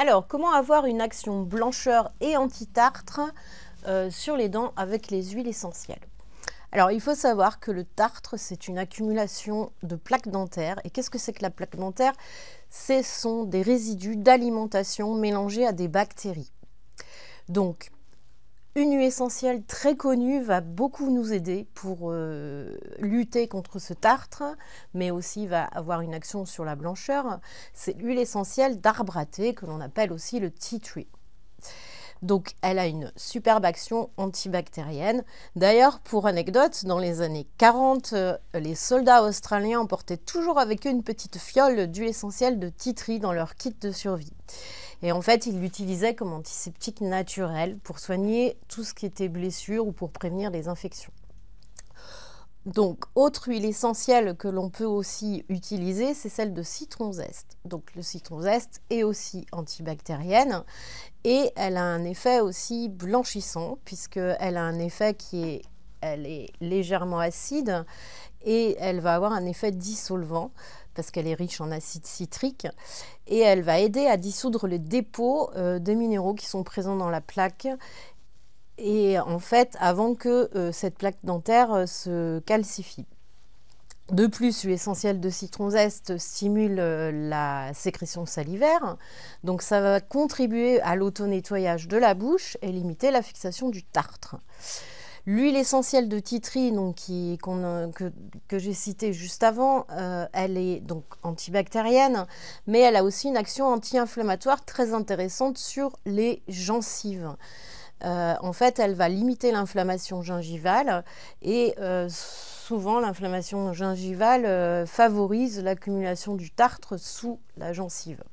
Alors, comment avoir une action blancheur et anti-tartre sur les dents avec les huiles essentielles? Alors, il faut savoir que le tartre, c'est une accumulation de plaques dentaires. Et qu'est-ce que c'est que la plaque dentaire? Ce sont des résidus d'alimentation mélangés à des bactéries. Donc, une huile essentielle très connue va beaucoup nous aider pour lutter contre ce tartre, mais aussi va avoir une action sur la blancheur. C'est l'huile essentielle d'arbre à thé que l'on appelle aussi le tea tree. Donc, elle a une superbe action antibactérienne. D'ailleurs, pour anecdote, dans les années 40, les soldats australiens emportaient toujours avec eux une petite fiole d'huile essentielle de tea tree dans leur kit de survie. Et en fait, ils l'utilisaient comme antiseptique naturel pour soigner tout ce qui était blessure ou pour prévenir les infections. Donc, autre huile essentielle que l'on peut aussi utiliser, c'est celle de citron zeste. Donc, le citron zeste est aussi antibactérienne et elle a un effet aussi blanchissant puisqu'elle a un effet elle est légèrement acide et elle va avoir un effet dissolvant parce qu'elle est riche en acide citrique et elle va aider à dissoudre les dépôts des minéraux qui sont présents dans la plaque. Et en fait, avant que cette plaque dentaire se calcifie. De plus, l'huile essentielle de citron zeste stimule la sécrétion salivaire, donc ça va contribuer à l'auto-nettoyage de la bouche et limiter la fixation du tartre. L'huile essentielle de tea tree, donc, que j'ai citée juste avant, elle est donc antibactérienne, mais elle a aussi une action anti-inflammatoire très intéressante sur les gencives. En fait, elle va limiter l'inflammation gingivale et souvent l'inflammation gingivale favorise l'accumulation du tartre sous la gencive.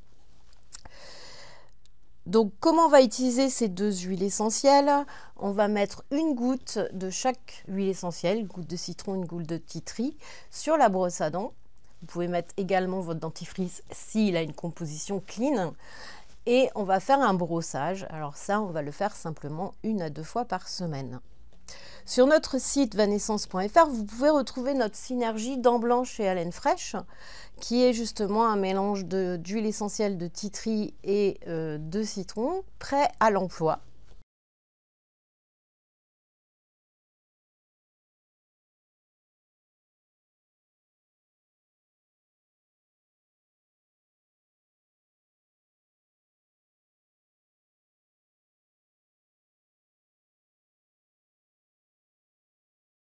Donc, comment on va utiliser ces deux huiles essentielles? On va mettre une goutte de chaque huile essentielle, une goutte de citron, une goutte de tea tree, sur la brosse à dents. Vous pouvez mettre également votre dentifrice s'il a une composition clean. Et on va faire un brossage. Alors ça, on va le faire simplement 1 à 2 fois par semaine. Sur notre site vanescence.fr, vous pouvez retrouver notre synergie dents blanches et haleine fraîche, qui est justement un mélange d'huile essentielle de tea tree et de citron, prêt à l'emploi.